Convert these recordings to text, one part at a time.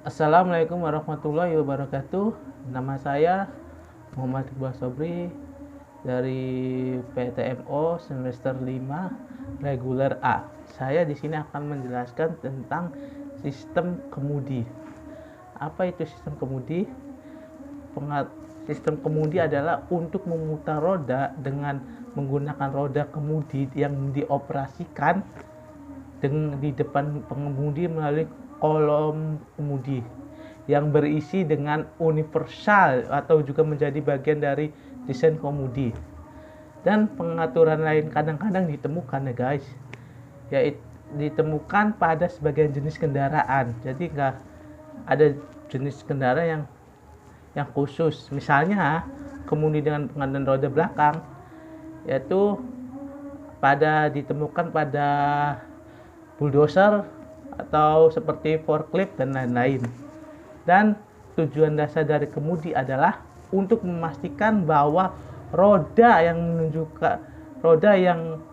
Assalamualaikum warahmatullahi wabarakatuh. Nama saya Muhammad Iqbal Sobri dari PTMO semester 5 reguler A. Saya di sini akan menjelaskan tentang sistem kemudi. Apa itu sistem kemudi? Sistem kemudi adalah untuk memutar roda dengan menggunakan roda kemudi yang dioperasikan di depan pengemudi melalui kolom kemudi yang berisi dengan universal atau juga menjadi bagian dari desain kemudi. Dan pengaturan lain kadang-kadang ditemukan ya guys, yaitu ditemukan pada sebagian jenis kendaraan. Jadi nggak ada jenis kendaraan yang khusus. Misalnya kemudi dengan pengendalian roda belakang, yaitu ditemukan pada bulldozer atau seperti forklift dan lain-lain. Dan tujuan dasar dari kemudi adalah untuk memastikan bahwa roda yang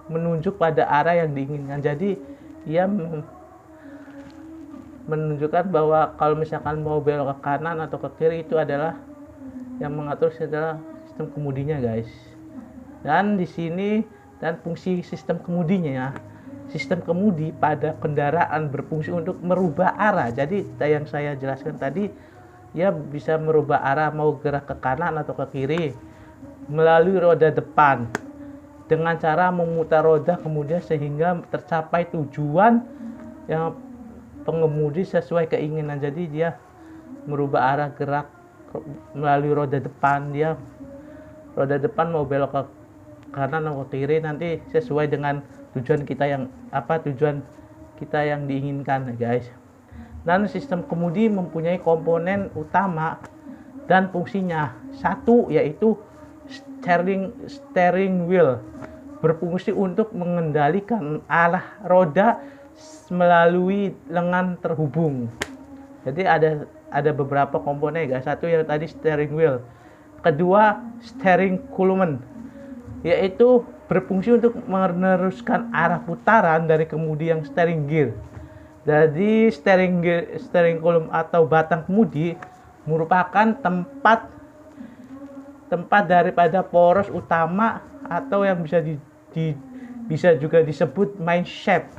menunjuk pada arah yang diinginkan. Jadi ia menunjukkan bahwa kalau misalkan mau belok ke kanan atau ke kiri, itu adalah yang mengatur adalah sistem kemudinya guys. Dan di sini fungsi sistem kemudinya ya. Sistem kemudi pada kendaraan berfungsi untuk merubah arah. Jadi yang saya jelaskan tadi, ya bisa merubah arah mau gerak ke kanan atau ke kiri melalui roda depan dengan cara memutar roda kemudian sehingga tercapai tujuan yang pengemudi sesuai keinginan. Jadi dia merubah arah gerak melalui roda depan. Roda depan mau belok ke kanan atau ke kiri nanti sesuai dengan tujuan kita yang diinginkan guys. Dan sistem kemudi mempunyai komponen utama dan fungsinya. Satu yaitu steering wheel, berfungsi untuk mengendalikan arah roda melalui lengan terhubung. Jadi ada beberapa komponen guys. Satu yang tadi steering wheel. Kedua steering column, yaitu berfungsi untuk meneruskan arah putaran dari kemudi yang steering gear. Jadi steering column atau batang kemudi merupakan tempat daripada poros utama atau yang bisa juga disebut main shaft.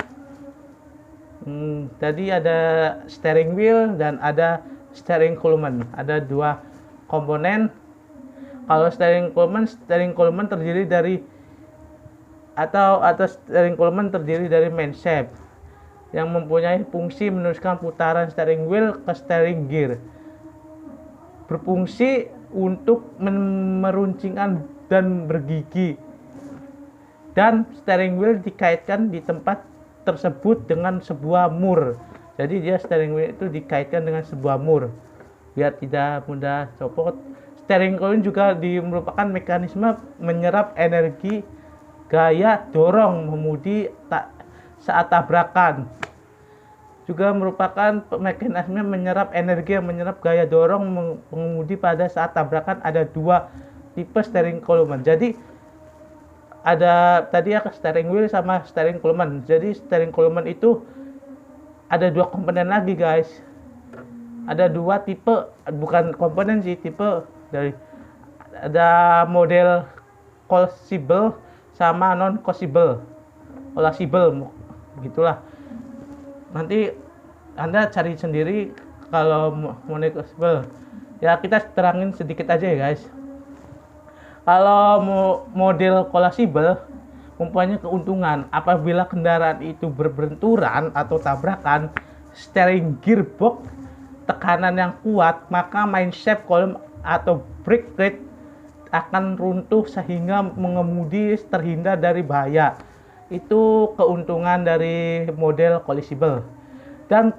Tadi ada steering wheel dan ada steering column. Ada dua komponen. Kalau steering column terdiri dari steering column terdiri dari main shaft yang mempunyai fungsi meneruskan putaran steering wheel ke steering gear, berfungsi untuk meruncingkan dan bergigi, dan steering wheel dikaitkan di tempat tersebut dengan sebuah mur. Jadi steering wheel itu dikaitkan dengan sebuah mur biar tidak mudah copot. Steering column juga merupakan mekanisme menyerap energi gaya dorong mengemudi saat tabrakan. Juga merupakan mekanisme menyerap gaya dorong mengemudi pada saat tabrakan. Ada dua tipe steering column. Jadi ada tadi steering wheel sama steering column. Jadi steering column itu ada dua komponen lagi guys. Ada dua tipe, bukan komponen sih, tipe. Ada model collapsible sama non collapsible gitulah. Nanti Anda cari sendiri kalau model collapsible. Ya kita terangin sedikit aja ya guys. Kalau model collapsible mempunyai keuntungan apabila kendaraan itu berbenturan atau tabrakan steering gearbox tekanan yang kuat, maka main shaft column atau brake plate akan runtuh sehingga mengemudi terhindar dari bahaya. Itu keuntungan dari model collapsible. Dan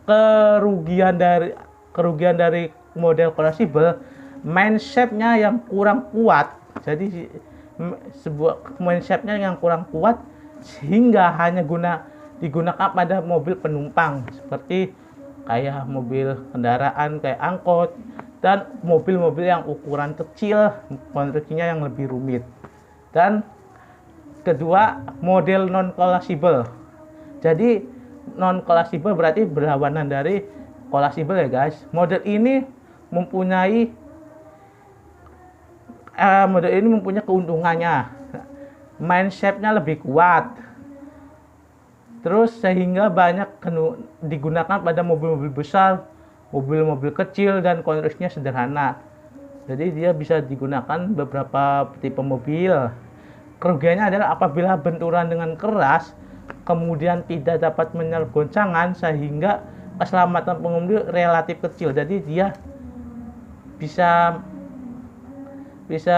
kerugian dari model collapsible, main shaft-nya yang kurang kuat. Jadi sebuah main shaft-nya yang kurang kuat sehingga hanya digunakan pada mobil penumpang seperti kayak mobil kendaraan kayak angkot dan mobil-mobil yang ukuran kecil, konstruksinya yang lebih rumit. Dan kedua, model non collapsible. Jadi non collapsible berarti berlawanan dari collapsible ya guys. Model ini mempunyai keuntungannya, main shape-nya lebih kuat, terus sehingga banyak digunakan pada mobil-mobil besar, mobil-mobil kecil, dan konstruksinya sederhana. Jadi dia bisa digunakan beberapa tipe mobil. Kerugiannya adalah apabila benturan dengan keras kemudian tidak dapat menyerap goncangan, sehingga keselamatan pengemudi relatif kecil. Jadi dia bisa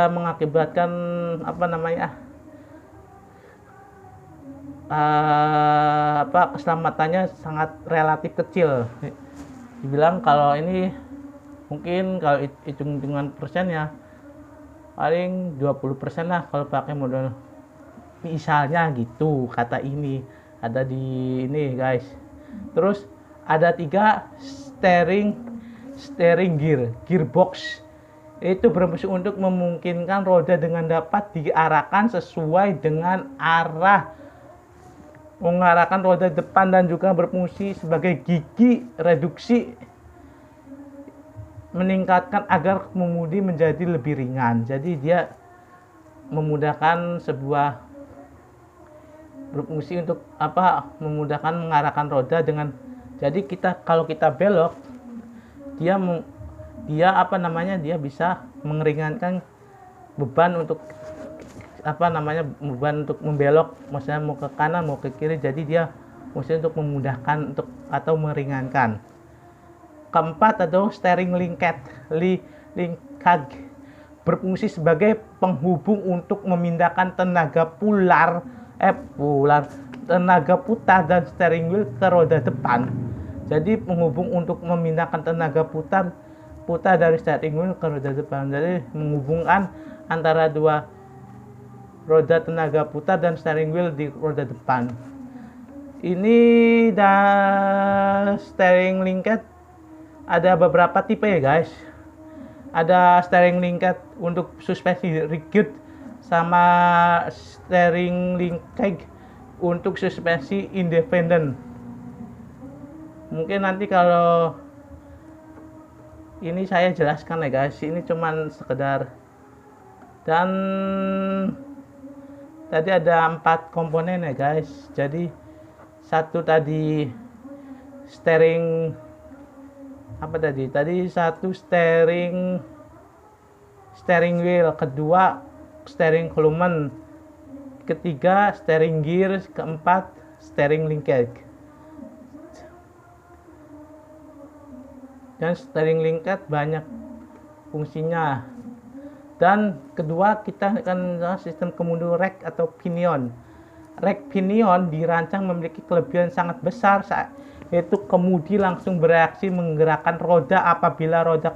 mengakibatkan keselamatannya sangat relatif kecil. Dibilang kalau ini mungkin kalau hitung-hitungan persennya paling 20% lah kalau pakai model misalnya gitu, kata ini ada di ini guys. Terus ada 3 steering gearbox. Itu berfungsi untuk memungkinkan roda dengan dapat diarahkan sesuai dengan arah, mengarahkan roda depan, dan juga berfungsi sebagai gigi reduksi, meningkatkan agar pengemudi menjadi lebih ringan. Jadi dia memudahkan berfungsi untuk memudahkan mengarahkan roda dengan, jadi kalau kita belok dia bisa mengeringankan beban untuk membelok, maksudnya mau ke kanan mau ke kiri. Jadi dia maksudnya untuk memudahkan atau meringankan. Keempat adalah steering linkage, berfungsi sebagai penghubung untuk memindahkan tenaga putar dan steering wheel ke roda depan. Jadi penghubung untuk memindahkan tenaga putar dari steering wheel ke roda depan. Jadi menghubungkan antara dua roda tenaga putar dan steering wheel di roda depan. Ini steering linkage ada beberapa tipe ya guys. Ada steering linkage untuk suspensi rigid, sama steering linkage untuk suspensi independen. Mungkin nanti kalau ini saya jelaskan ya guys, ini cuman sekedar. Dan tadi ada 4 komponen ya guys. Jadi satu tadi steering satu steering wheel, kedua steering column, ketiga steering gear, keempat steering linkage. Dan steering linkage banyak fungsinya. Dan kedua kita akan sistem kemudi rack atau pinion. Rack pinion dirancang memiliki kelebihan sangat besar, yaitu kemudi langsung bereaksi menggerakkan roda apabila roda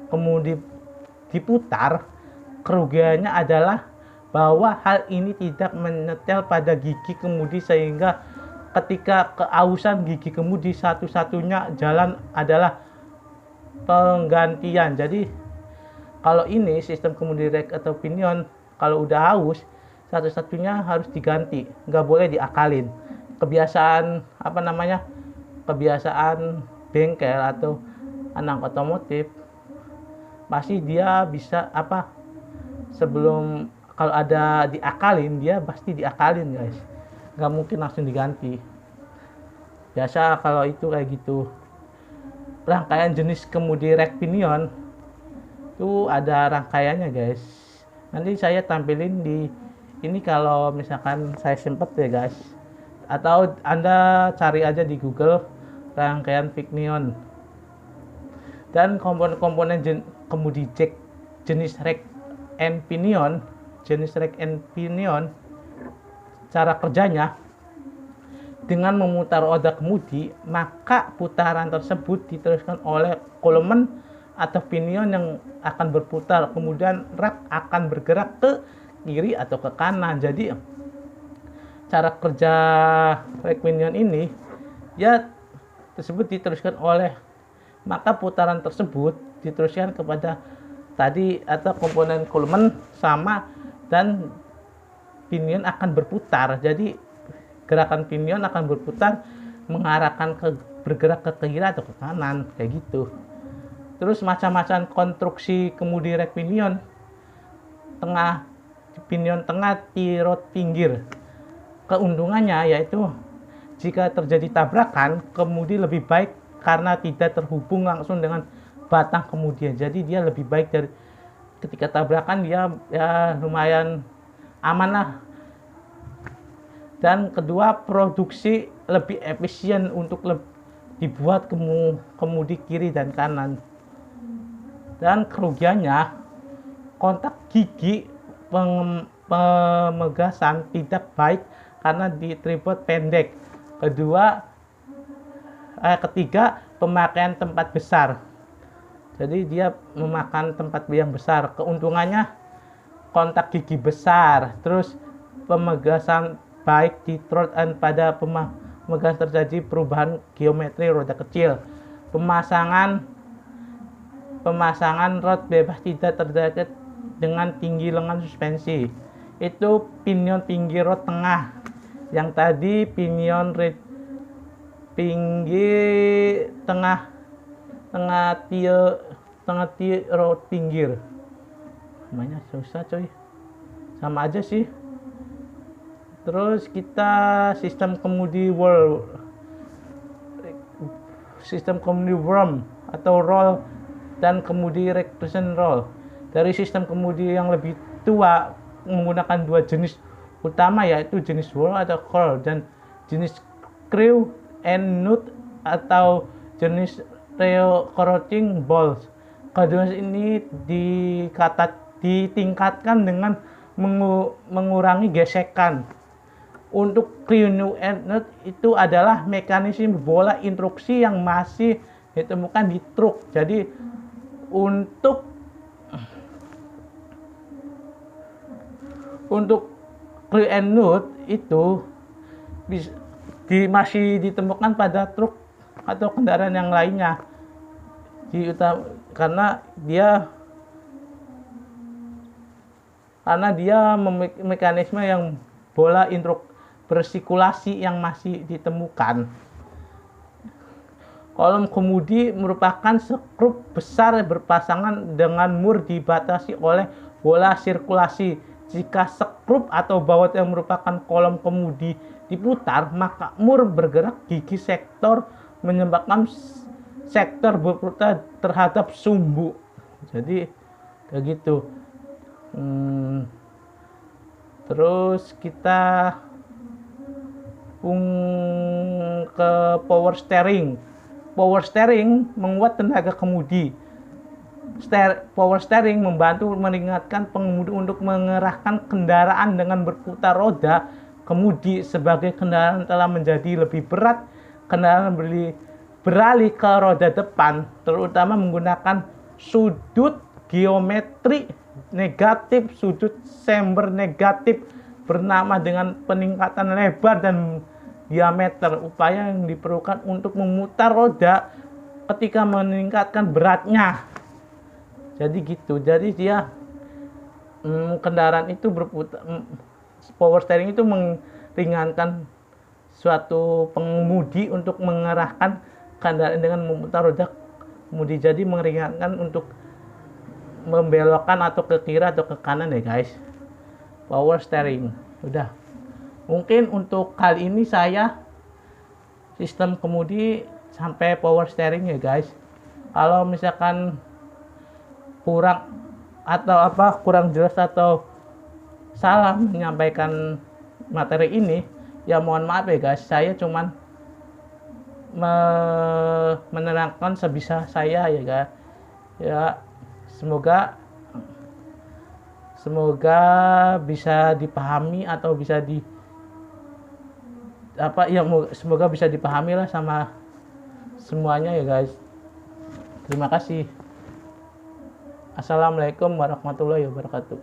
kemudi diputar. Kerugiannya adalah bahwa hal ini tidak menetel pada gigi kemudi, sehingga ketika keausan gigi kemudi satu-satunya jalan adalah penggantian. Jadi kalau ini sistem kemudi rack atau pinion, kalau udah haus satu-satunya harus diganti, nggak boleh diakalin. Kebiasaan bengkel atau anak otomotif pasti dia bisa sebelum kalau ada diakalin, dia pasti diakalin guys, nggak mungkin langsung diganti. Biasa kalau itu kayak gitu. Rangkaian jenis kemudi rack pinion itu ada rangkaiannya guys. Nanti saya tampilin di ini kalau misalkan saya sempet ya guys, atau Anda cari aja di Google rangkaian pinion. Dan komponen kemudi jack jenis rack and pinion, cara kerjanya dengan memutar roda kemudi, maka putaran tersebut diteruskan oleh kolom atau pinion yang akan berputar, kemudian rak akan bergerak ke kiri atau ke kanan. Jadi cara kerja rack pinion ini ya tersebut diteruskan oleh, maka putaran tersebut diteruskan kepada tadi atau komponen kolom sama, dan pinion akan berputar. Jadi gerakan pinion akan berputar mengarahkan bergerak ke kiri atau ke kanan kayak gitu. Terus macam-macam konstruksi kemudi rek pinion tengah, tirot pinggir. Keuntungannya yaitu jika terjadi tabrakan, kemudi lebih baik karena tidak terhubung langsung dengan batang kemudian. Jadi dia lebih baik dari ketika tabrakan, dia ya lumayan aman lah. Dan kedua, produksi lebih efisien untuk dibuat kemudi kiri dan kanan. Dan kerugiannya, kontak gigi pemegasan tidak baik karena di tripod pendek. Ketiga, pemakaian tempat besar. Jadi dia memakan tempat yang besar. Keuntungannya kontak gigi besar, terus pemegasan baik di trot dan pada pemegang terjadi perubahan geometri roda kecil. Pemasangan rod bebas tidak terdekat dengan tinggi lengan suspensi. Itu pinion pinggir rod tengah. Yang tadi pinion pinggir tengah rod pinggir. Namanya susah coy. Sama aja sih. Terus kita sistem kemudi worm atau roll dan kemudi recursion roll. Dari sistem kemudi yang lebih tua menggunakan dua jenis utama, yaitu jenis whirl atau curl dan jenis screw and nut atau jenis recurring balls. Kedua ini ditingkatkan dengan mengurangi gesekan. Untuk screw and nut itu adalah mekanisme bola instruksi yang masih ditemukan di truk. Jadi untuk screw and nut itu masih ditemukan pada truk atau kendaraan yang lainnya. Karena dia mekanisme yang bola bersirkulasi yang masih ditemukan. Kolom kemudi merupakan skrup besar berpasangan dengan mur dibatasi oleh bola sirkulasi. Jika skrup atau baut yang merupakan kolom kemudi diputar, maka mur bergerak gigi sektor menyebabkan sektor berputar terhadap sumbu. Jadi kayak gitu. Terus kita ke power steering. Power steering menguat tenaga kemudi. Power steering membantu meringankan pengemudi untuk mengerahkan kendaraan dengan berputar roda kemudi. Sebagai kendaraan telah menjadi lebih berat, kendaraan beralih ke roda depan, terutama menggunakan sudut geometri negatif, sudut chamber negatif bernama dengan peningkatan lebar dan diameter. Upaya yang diperlukan untuk memutar roda ketika meningkatkan beratnya. Jadi gitu. Jadi dia kendaraan itu berputar, power steering itu meringankan suatu pengemudi untuk mengerahkan kendaraan dengan memutar roda kemudi. Jadi meringankan untuk membelokkan atau ke kiri atau ke kanan ya guys. Power steering. Udah. Mungkin untuk kali ini saya sistem kemudi sampai power steering ya guys. Kalau misalkan kurang jelas atau salah menyampaikan materi ini, ya mohon maaf ya guys. Saya cuman menerangkan sebisa saya ya guys. Ya semoga bisa dipahami atau semoga bisa dipahami lah sama semuanya ya guys. Terima kasih. Assalamualaikum warahmatullahi wabarakatuh.